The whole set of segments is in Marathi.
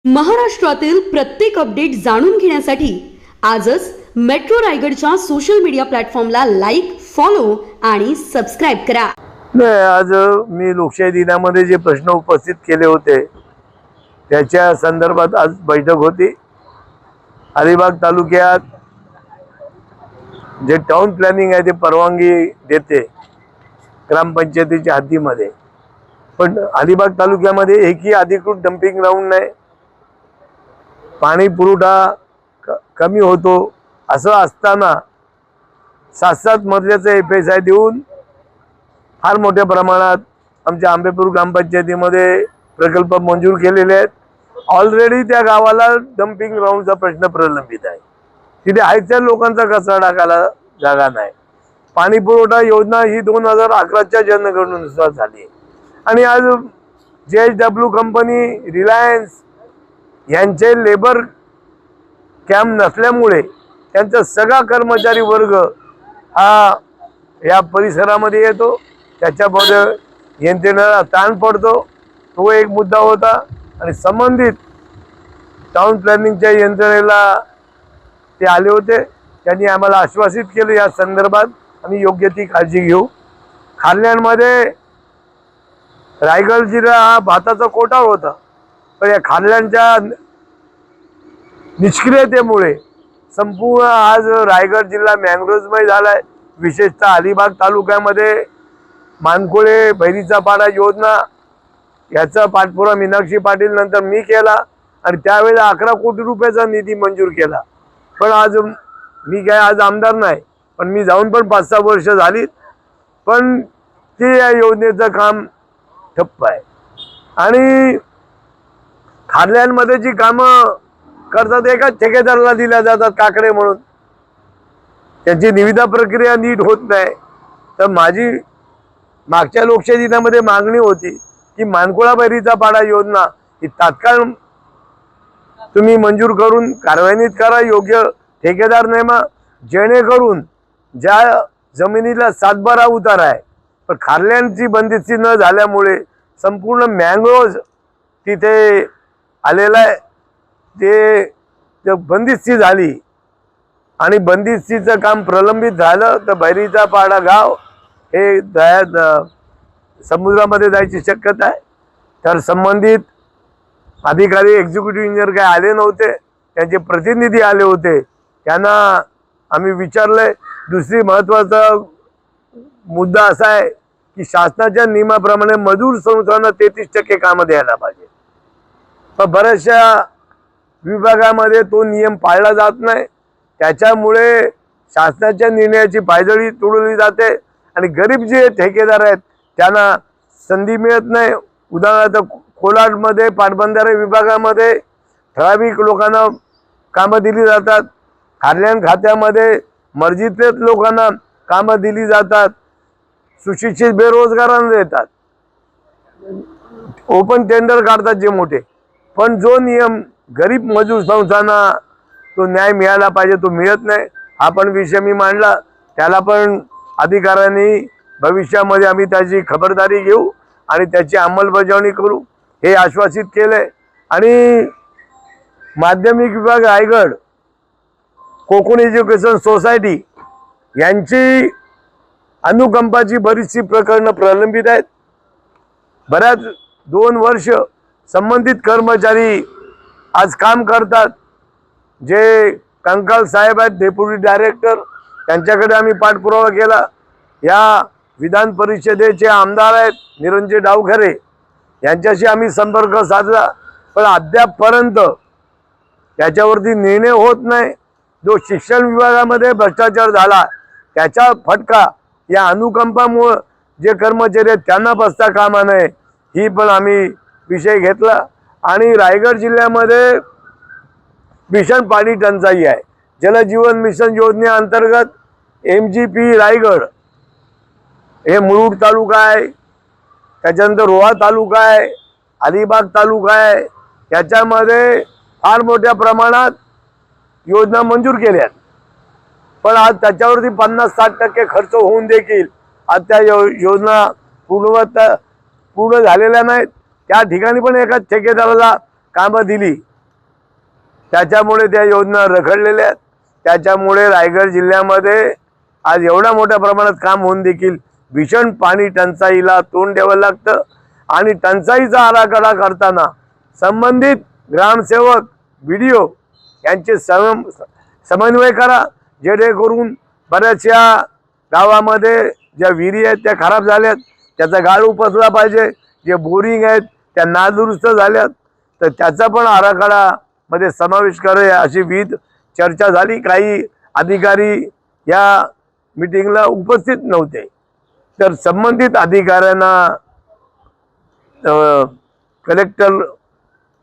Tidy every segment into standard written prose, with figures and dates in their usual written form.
महाराष्ट्रातील प्रत्येक अपडेट जाणून घेण्यासाठी आजच मेट्रो रायगडच्या सोशल मीडिया प्लॅटफॉर्मला लाईक, फॉलो आणि सबस्क्राइब करा। आज मी लोकशाही दिनामध्ये जे प्रश्न उपस्थित केले होते त्याच्या संदर्भात आज बैठक होती। अलिबाग तालुक्यात जे टाउन प्लॅनिंग आहे ते परवानगी देते ग्रामपंचायतीच्या हद्दीमध्ये, पण अलिबाग तालुक्यामध्ये एकही अधिकृत डंपिंग ग्राउंड नाही। पाणी पुरवठा कमी होतो, असं असताना 7-7 मजल्याचं FSI देऊन फार मोठ्या प्रमाणात आमच्या आंबेपूर ग्रामपंचायतीमध्ये प्रकल्प मंजूर केलेले आहेत। ऑलरेडी त्या गावाला डंपिंग ग्राउंडचा प्रश्न प्रलंबित आहे। तिथे आयत्या लोकांचा कचरा टाकायला जागा नाही। पाणी पुरवठा योजना ही 2011च्या जनगणनेनुसार झाली आणि आज JSW कंपनी, रिलायन्स यांचे लेबर कॅम्प नसल्यामुळे त्यांचा सगळा कर्मचारी वर्ग हा या परिसरामध्ये येतो, त्याच्यामध्ये यंत्रणेला ताण पडतो। तो एक मुद्दा होता आणि संबंधित टाउन प्लॅनिंगच्या यंत्रणेला ते आले होते, त्यांनी आम्हाला आश्वासित केले या संदर्भात आम्ही योग्य ती काळजी घेऊ। खाल्यामध्ये रायगड जिल्हा हा भाताचा कोठार होता, पण या खाल्ल्यांच्या निष्क्रियतेमुळे संपूर्ण आज रायगड जिल्हा मॅंग्रोव्हमय झालाय। विशेषतः अलिबाग तालुक्यामध्ये मानकोळे बहिरीचा पाडा योजना याचा पाठपुरावा मीनाक्षी पाटील नंतर मी केला आणि त्यावेळेला 11 कोटी रुपयाचा निधी मंजूर केला। पण आज मी काय आज आमदार नाही, पण मी जाऊन पण 5-6 वर्ष झाली, पण ते या योजनेचं काम ठप्प आहे। आणि खाल्ल्यांमध्ये जी कामं करतात एका ठेकेदाराला दिल्या जातात काकडे म्हणून, त्यांची निविदा प्रक्रिया नीट होत नाही। तर माझी मागच्या लोकशाही दिनामध्ये मागणी होती की मानकोळा बहिरीचा पाडा योजना ही तात्काळ तुम्ही मंजूर करून कार्यान्वित करा, योग्य ठेकेदार नेमा, जेणेकरून ज्या जमिनीला 7/12 उतार आहे पण खाल्ल्यांची बंदिस्ती न झाल्यामुळे संपूर्ण मँग्रोव्ह तिथे आलेला आहे, ते बंदिस्ती झाली आणि बंदिस्तीचं काम प्रलंबित झालं तर बहिरीचा पाडा गाव हे समुद्रामध्ये जायची शक्यता आहे। तर संबंधित अधिकारी, एक्झिक्युटिव्ह इंजिनियर काय आले नव्हते, त्यांचे प्रतिनिधी आले होते, त्यांना आम्ही विचारलंय। दुसरी महत्त्वाचा मुद्दा असा आहे की शासनाच्या नियमाप्रमाणे मजूर संस्थांना 33% कामं द्यायला पाहिजे, पण बऱ्याचशा विभागामध्ये तो नियम पाळला जात नाही। त्याच्यामुळे शासनाच्या निर्णयाची पायदळी तोडली जाते आणि गरीब जे ठेकेदार आहेत त्यांना संधी मिळत नाही। उदाहरणार्थ कोलाडमध्ये पाटबंधारे विभागामध्ये ठराविक लोकांना कामं दिली जातात, खाल्याण खात्यामध्ये मर्जीतलेच लोकांना कामं दिली जातात, सुशिक्षित बेरोजगारांना देतात, ओपन टेंडर काढतात जे मोठे, पण जो नियम गरीब मजूर संस्थांना तो न्याय मिळाला पाहिजे तो मिळत नाही। हा पण विषय मी मांडला, त्याला पण अधिकाऱ्यांनी भविष्यामध्ये आम्ही त्याची खबरदारी घेऊ आणि त्याची अंमलबजावणी करू हे आश्वासित केले। आणि माध्यमिक विभाग रायगड, कोकण एज्युकेशन सोसायटी यांची अनुकंपाची बरीचशी प्रकरणं प्रलंबित आहेत। बऱ्याच 2 वर्ष संबंधित कर्मचारी आज काम करतात, जे कंकाल साहेब आहेत डेप्युटी डायरेक्टर, त्यांच्याकडे आम्ही पाठपुरावा केला। या विधान परिषदेचे आमदार आहेत निरंजन डावखरे, यांच्याशी आम्ही संपर्क साधला, पण अद्यापपर्यंत त्याच्यावरती निर्णय होत नाही। जो शिक्षण विभागामध्ये भ्रष्टाचार झाला त्याचा फटका या अनुकंपामुळे जे कर्मचारी आहेत त्यांना बसता कामा नये, ही पण आम्ही विषय घेतला। आणि रायगड जिल्ह्यामध्ये भीषण पाणी टंचाई आहे। जलजीवन मिशन योजनेअंतर्गत MGP रायगड हे मुरुड तालुका आहे, त्याच्यानंतर रोहा तालुका आहे, अलिबाग तालुका आहे, त्याच्यामध्ये फार मोठ्या प्रमाणात योजना मंजूर केल्या, पण आज त्याच्यावरती 50-60% खर्च होऊन देखील आज त्या योजना पूर्ण झालेल्या नाहीत। त्या ठिकाणी पण एका ठेकेदाराला कामं दिली त्याच्यामुळे त्या योजना रखडलेल्या आहेत. त्याच्यामुळे रायगड जिल्ह्यामध्ये आज एवढ्या मोठ्या प्रमाणात काम होऊन देखील भीषण पाणी टंचाईला तोंड द्यावं लागतं. आणि टंचाईचा आराखडा करताना संबंधित ग्रामसेवक BDO यांचे समन्वय करा, जेणेकरून बऱ्याचशा गावामध्ये ज्या विहिरी आहेत त्या खराब झाल्यात, त्याचा गाळ उपसला पाहिजे. जे बोरिंग आहेत त्या नादुरुस्त झाल्यात, तर त्याचा पण आराखडामध्ये समावेश करूया अशी विविध चर्चा झाली. काही अधिकारी या मीटिंगला उपस्थित नव्हते, तर संबंधित अधिकाऱ्यांना कलेक्टर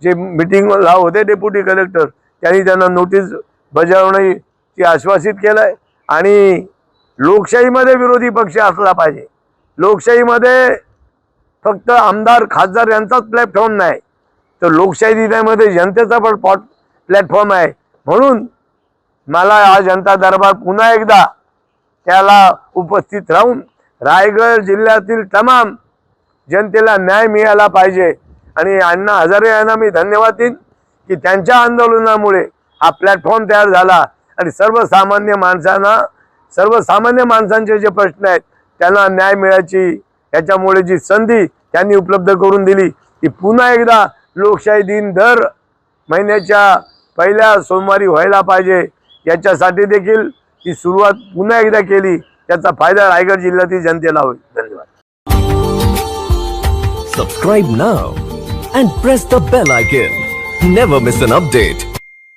जे मीटिंगला होते, डेप्युटी कलेक्टर, त्यांनी त्यांना नोटीस बजावण्याची आश्वासित केलंय. आणि लोकशाहीमध्ये विरोधी पक्ष असला पाहिजे. लोकशाहीमध्ये फक्त आमदार खासदार यांचाच प्लॅटफॉर्म नाही, तर लोकशाही दिनामध्ये जनतेचा पण प्लॅटफॉर्म आहे. म्हणून मला हा जनता दरबार पुन्हा एकदा त्याला उपस्थित राहून रायगड जिल्ह्यातील तमाम जनतेला न्याय मिळाला पाहिजे. आणि अण्णा हजारे यांना मी धन्यवाद देईन की त्यांच्या आंदोलनामुळे हा प्लॅटफॉर्म तयार झाला आणि सर्वसामान्य माणसांचे जे प्रश्न आहेत त्यांना न्याय मिळायची याच्यामुळे जी संधी त्यांनी उपलब्ध करून दिली ती पुन्हा एकदा लोकशाही दिन दर महिन्याच्या पहिल्या सोमवारी व्हायला पाहिजे. याच्यासाठी देखील ही सुरुवात पुन्हा एकदा केली, त्याचा फायदा रायगड जिल्ह्यातील जनतेला होईल. धन्यवाद. Subscribe now and press the bell icon. Never miss an update.